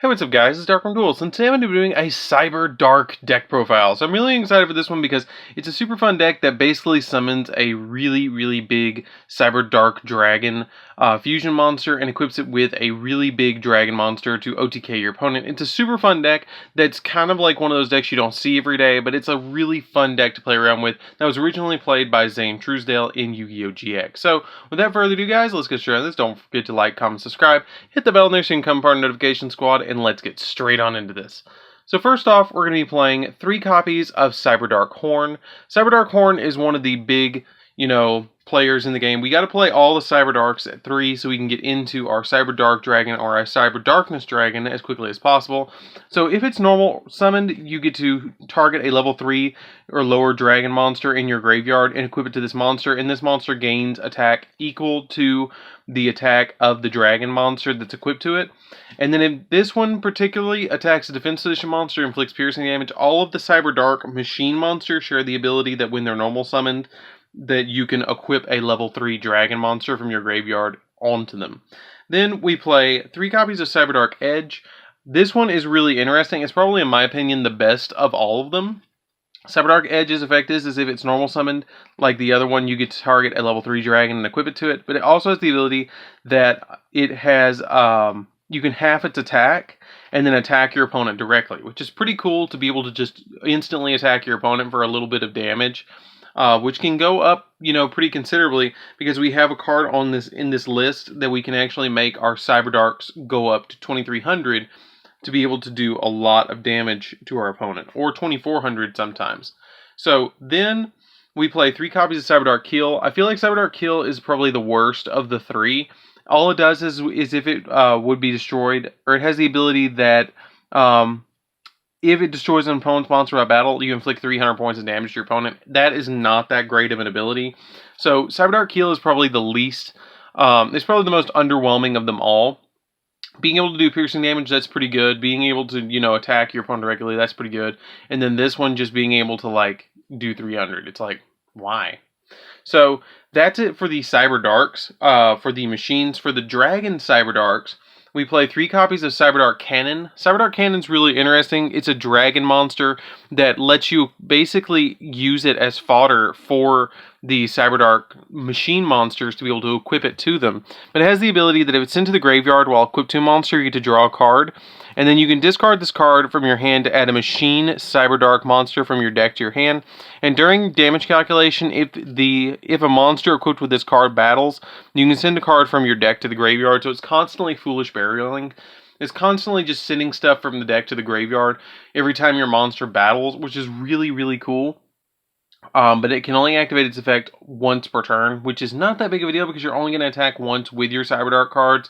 Hey, what's up guys, it's DarkArmedDuelist, and today I'm going to be doing a Cyberdark deck profile. So I'm really excited for this one because it's a super fun deck that basically summons a really big Cyberdark dragon fusion monster and equips it with a really big dragon monster to OTK your opponent. It's a super fun deck that's kind of like one of those decks you don't see every day, but it's a really fun deck to play around with that was originally played by Zane Truesdale in Yu-Gi-Oh! GX. So without further ado guys, let's get straight on this. Don't forget to like, comment, subscribe, hit the bell there so you can become part of the notification squad, and let's get straight on into this. So first off, we're going to be playing 3 copies of Cyberdark Horn. Cyberdark Horn is one of the big, players in the game. We got to play all the Cyberdarks at 3 so we can get into our Cyberdark Dragon or our Cyberdarkness Dragon as quickly as possible. So if it's normal summoned, you get to target a level 3 or lower dragon monster in your graveyard and equip it to this monster, and this monster gains attack equal to the attack of the dragon monster that's equipped to it. And then if this one particularly attacks a defense position monster, inflicts piercing damage, all of the Cyberdark machine monsters share the ability that when they're normal summoned, that you can equip a level 3 dragon monster from your graveyard onto them. Then we play 3 copies of Cyberdark Edge. This one is really interesting. It's probably, in my opinion, the best of all of them. Cyberdark Edge's effect is if it's normal summoned, like the other one, you get to target a level 3 dragon and equip it to it. But it also has the ability that it has, you can half its attack and then attack your opponent directly, which is pretty cool to be able to just instantly attack your opponent for a little bit of damage. Which can go up, pretty considerably, because we have a card on this in this list that we can actually make our Cyberdarks go up to 2300 to be able to do a lot of damage to our opponent, or 2400 sometimes. So then we play 3 copies of Cyberdark Kill. I feel like Cyberdark Kill is probably the worst of the 3. All it does is if it would be destroyed, or it has the ability that if it destroys an opponent's monster by battle, you inflict 300 points of damage to your opponent. That is not that great of an ability. So Cyberdark Kill is probably the least, it's probably the most underwhelming of them all. Being able to do piercing damage, that's pretty good. Being able to, attack your opponent regularly, that's pretty good. And then this one just being able to, do 300. It's like, why? So that's it for the Cyberdarks, for the machines. For the Dragon Cyberdarks, we play 3 copies of Cyberdark Cannon. Cyberdark Cannon's really interesting. It's a dragon monster that lets you basically use it as fodder for the Cyberdark machine monsters to be able to equip it to them. But it has the ability that if it's sent to the graveyard while equipped to a monster, you get to draw a card. And then you can discard this card from your hand to add a machine Cyberdark monster from your deck to your hand. And during damage calculation, if a monster equipped with this card battles, you can send a card from your deck to the graveyard. So it's constantly Foolish Burialing. It's constantly just sending stuff from the deck to the graveyard every time your monster battles, which is really cool. But it can only activate its effect once per turn, which is not that big of a deal because you're only going to attack once with your Cyberdark cards.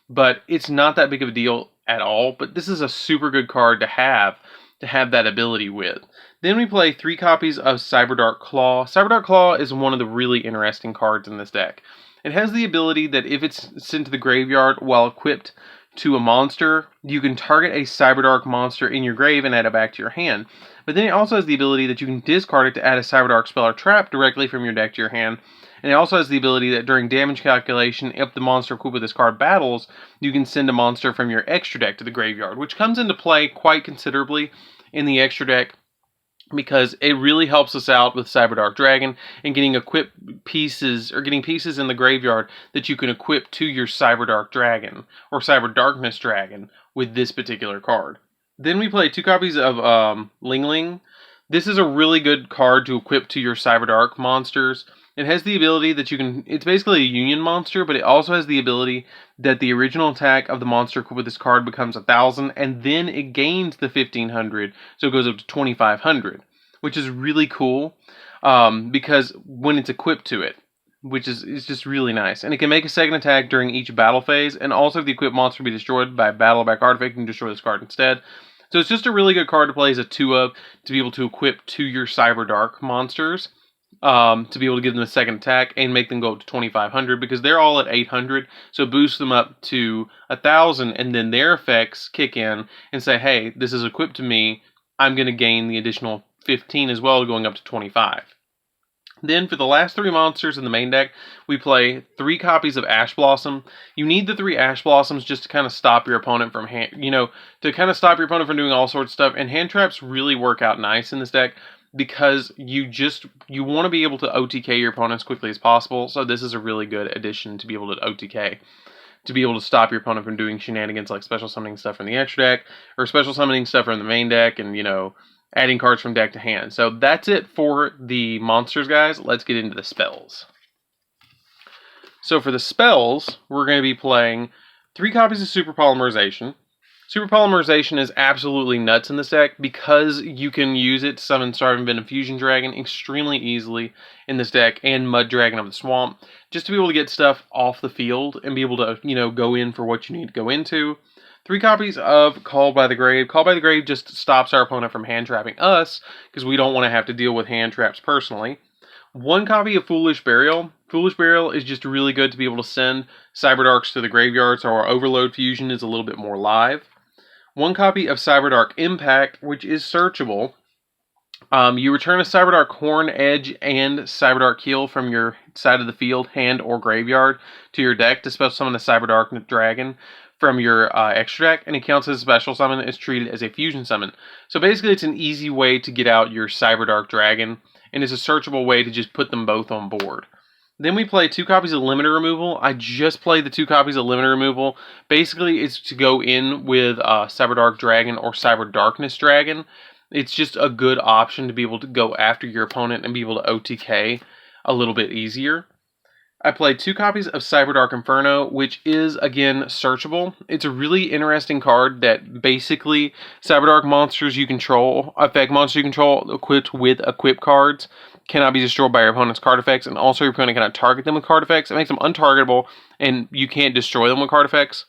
But it's not that big of a deal at all. But this is a super good card to have that ability with. Then we play 3 copies of Cyberdark Claw. Cyberdark Claw is one of the really interesting cards in this deck. It has the ability that if it's sent to the graveyard while equipped to a monster, you can target a Cyberdark monster in your grave and add it back to your hand. But then it also has the ability that you can discard it to add a Cyberdark spell or trap directly from your deck to your hand. And it also has the ability that during damage calculation, if the monster equipped with this card battles, you can send a monster from your extra deck to the graveyard, which comes into play quite considerably in the extra deck because it really helps us out with Cyberdark Dragon and getting equipped pieces, or getting pieces in the graveyard that you can equip to your Cyberdark Dragon or Cyberdarkness Dragon with this particular card. Then we play 2 copies of Ling Ling. This is a really good card to equip to your Cyberdark monsters. It has the ability that you can, it's basically a union monster, but it also has the ability that the original attack of the monster with this card becomes 1,000, and then it gains the 1,500, so it goes up to 2,500, which is really cool, because when it's equipped to it, which is just really nice. And it can make a second attack during each battle phase, and also if the equipped monster be destroyed by battle or by card effect, you can destroy this card instead. So it's just a really good card to play as a 2-of to be able to equip to your Cyberdark monsters. To be able to give them a second attack and make them go up to 2,500 because they're all at 800, so boost them up to 1,000, and then their effects kick in and say, hey, this is equipped to me, I'm going to gain the additional 15 as well, going up to 25. Then for the last 3 monsters in the main deck, we play 3 copies of Ash Blossom. You need the 3 Ash Blossoms just to kind of stop your opponent from to kind of stop your opponent from doing all sorts of stuff. And hand traps really work out nice in this deck because you want to be able to OTK your opponent as quickly as possible. So this is a really good addition to be able to OTK. To be able to stop your opponent from doing shenanigans like special summoning stuff from the extra deck, or special summoning stuff from the main deck, and, adding cards from deck to hand. So that's it for the monsters, guys. Let's get into the spells. So for the spells, we're going to be playing 3 copies of Super Polymerization. Super Polymerization is absolutely nuts in this deck because you can use it to summon Starving Venom Fusion Dragon extremely easily in this deck, and Mud Dragon of the Swamp, just to be able to get stuff off the field and be able to, go in for what you need to go into. 3 copies of Called by the Grave. Called by the Grave just stops our opponent from hand trapping us because we don't want to have to deal with hand traps personally. 1 copy of Foolish Burial. Foolish Burial is just really good to be able to send Cyberdarks to the graveyard so our Overload Fusion is a little bit more live. 1 copy of Cyberdark Impact, which is searchable. You return a Cyberdark Horn, Edge, and Cyberdark Heel from your side of the field, hand, or graveyard to your deck to special summon a Cyberdark Dragon from your extra deck, and it counts as a special summon. It's treated as a fusion summon. So basically it's an easy way to get out your Cyberdark Dragon, and it's a searchable way to just put them both on board. Then we play 2 copies of Limiter Removal. I just played the 2 copies of Limiter Removal. Basically, it's to go in with Cyberdark Dragon or Cyberdarkness Dragon. It's just a good option to be able to go after your opponent and be able to OTK a little bit easier. I played 2 copies of Cyberdark Inferno, which is, again, searchable. It's a really interesting card that basically Cyberdark monsters you control, effect monsters you control, equipped with equip cards, cannot be destroyed by your opponent's card effects, and also your opponent cannot target them with card effects. It makes them untargetable, and you can't destroy them with card effects.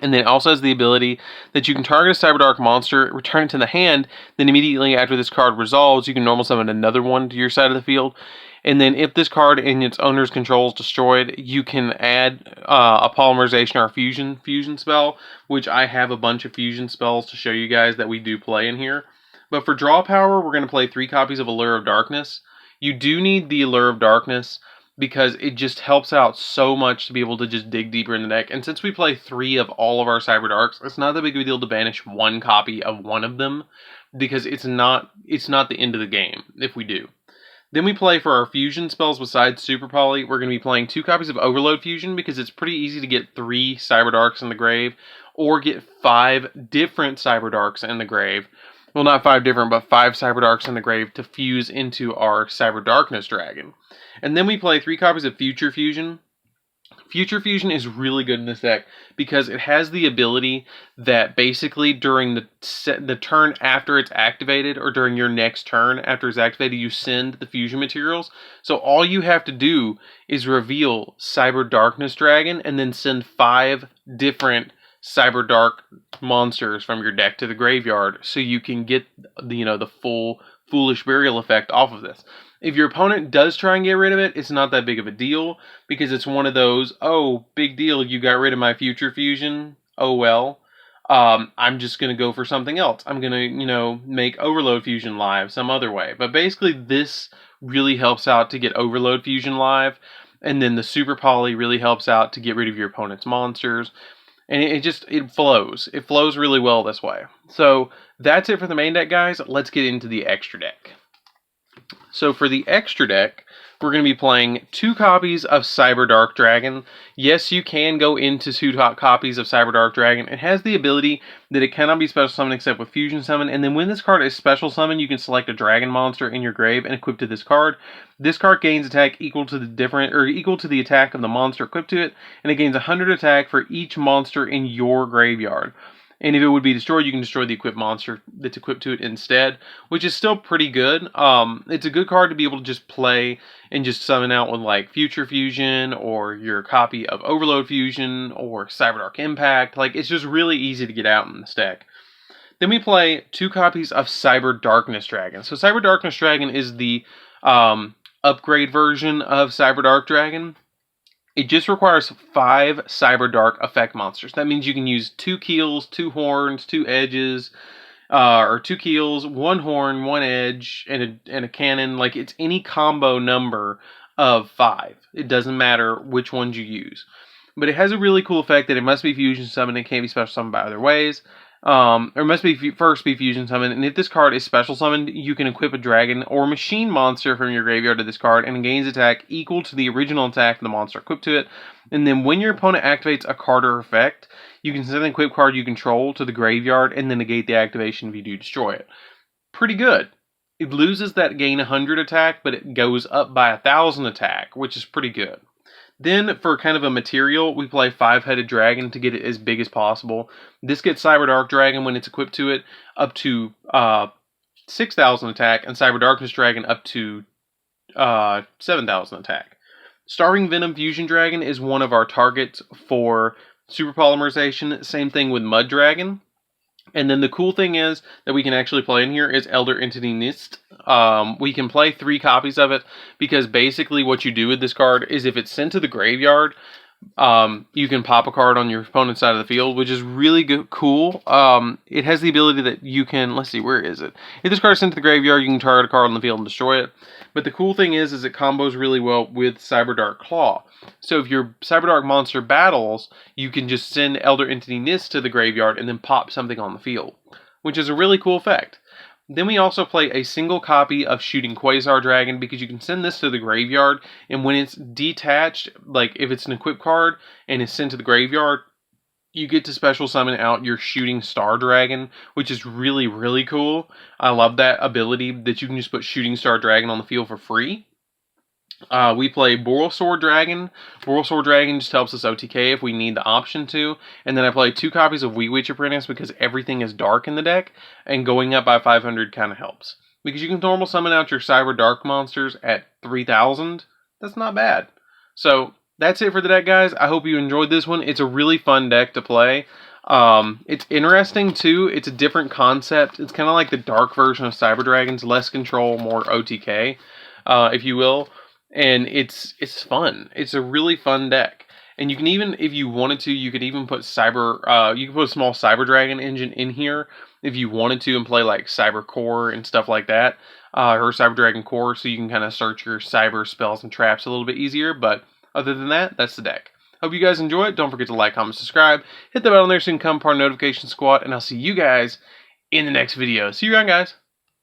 And then it also has the ability that you can target a Cyberdark monster, return it to the hand, then immediately after this card resolves, you can normal summon another one to your side of the field. And then if this card in its owner's control is destroyed, you can add a Polymerization or a fusion spell, which I have a bunch of fusion spells to show you guys that we do play in here. But for draw power, we're going to play 3 copies of Allure of Darkness. You do need the Allure of Darkness because it just helps out so much to be able to just dig deeper in the deck. And since we play 3 of all of our Cyberdarks, it's not that big of a deal to banish 1 copy of one of them because it's not the end of the game if we do. Then we play for our fusion spells besides Super Poly. We're going to be playing 2 copies of Overload Fusion because it's pretty easy to get 3 Cyberdarks in the grave or get 5 different Cyberdarks in the grave. Well, not 5 different, but 5 Cyberdarks in the grave to fuse into our Cyberdarkness Dragon. And then we play 3 copies of Future Fusion. Future Fusion is really good in this deck because it has the ability that basically during the turn after it's activated, or during your next turn after it's activated, you send the fusion materials. So all you have to do is reveal Cyberdarkness Dragon and then send 5 different Cyberdark monsters from your deck to the graveyard so you can get the full Foolish Burial effect off of this. If your opponent does try and get rid of it, it's not that big of a deal because it's one of those, oh, big deal, you got rid of my Future Fusion. Oh, well, I'm just going to go for something else. I'm going to, make Overload Fusion live some other way. But basically, this really helps out to get Overload Fusion live. And then the Super Poly really helps out to get rid of your opponent's monsters. And it flows. It flows really well this way. So that's it for the main deck, guys. Let's get into the extra deck. So for the extra deck, we're going to be playing 2 copies of Cyberdark Dragon. Yes, you can go into 2 copies of Cyberdark Dragon. It has the ability that it cannot be special summoned except with Fusion Summon. And then when this card is special summoned, you can select a dragon monster in your grave and equip to this card. This card gains attack equal to the attack of the monster equipped to it, and it gains 100 attack for each monster in your graveyard. And if it would be destroyed, you can destroy the equipped monster that's equipped to it instead, which is still pretty good. It's a good card to be able to just play and just summon out with like Future Fusion or your copy of Overload Fusion or Cyberdark Impact. Like, it's just really easy to get out in this deck. Then we play 2 copies of Cyberdarkness Dragon. So Cyberdarkness Dragon is the upgrade version of Cyberdark Dragon. It just requires 5 Cyberdark effect monsters. That means you can use 2 keels, 2 horns, 2 edges, or 2 keels, 1 horn, 1 edge, and a cannon. Like, it's any combo number of 5. It doesn't matter which ones you use. But it has a really cool effect that it must be fusion summoned. It can't be special summoned by other ways. Or it must be first be fusion summoned. And if this card is special summoned, you can equip a dragon or machine monster from your graveyard to this card, and it gains attack equal to the original attack of the monster equipped to it. And then when your opponent activates a card or effect, you can send an equipped card you control to the graveyard and then negate the activation if you do destroy it. Pretty good. It loses that gain 100 attack, but it goes up by 1,000 attack, which is pretty good. Then, for kind of a material, we play 5-headed dragon to get it as big as possible. This gets Cyberdark Dragon when it's equipped to it up to 6,000 attack, and Cyberdarkness Dragon up to 7,000 attack. Starving Venom Fusion Dragon is one of our targets for super polymerization. Same thing with Mud Dragon. And then the cool thing is that we can actually play in here is Elder Entity Nist. We can play 3 copies of it, because basically what you do with this card is if it's sent to the graveyard, you can pop a card on your opponent's side of the field, which is really cool. It has the ability that you can, let's see, where is it? If this card is sent to the graveyard, you can target a card on the field and destroy it. But the cool thing is it combos really well with Cyberdark Claw. So if your Cyberdark monster battles, you can just send Elder Entity Nist to the graveyard and then pop something on the field, which is a really cool effect. Then we also play a single copy of Shooting Quasar Dragon, because you can send this to the graveyard, and when it's detached, like if it's an equipped card and it's sent to the graveyard, you get to special summon out your Shooting Star Dragon, which is really, really cool. I love that ability that you can just put Shooting Star Dragon on the field for free. We play Borrelsword Dragon. Borrelsword Dragon just helps us OTK if we need the option to. And then I play 2 copies of Wee Witch Apprentice because everything is dark in the deck, and going up by 500 kind of helps. Because you can normal summon out your Cyber Dark monsters at 3,000. That's not bad. So that's it for the deck, guys. I hope you enjoyed this one. It's a really fun deck to play. It's interesting too. It's a different concept. It's kind of like the dark version of Cyber Dragons, less control, more OTK, if you will. And it's fun. It's a really fun deck. And you can even, if you wanted to, you could even put you can put a small Cyber Dragon engine in here if you wanted to, and play like Cyber Core and stuff like that, or Cyber Dragon Core, so you can kind of search your cyber spells and traps a little bit easier. But other than that, that's the deck. Hope you guys enjoy it. Don't forget to like, comment, subscribe. Hit the bell on there so you can become part of the notification squad. And I'll see you guys in the next video. See you around, guys.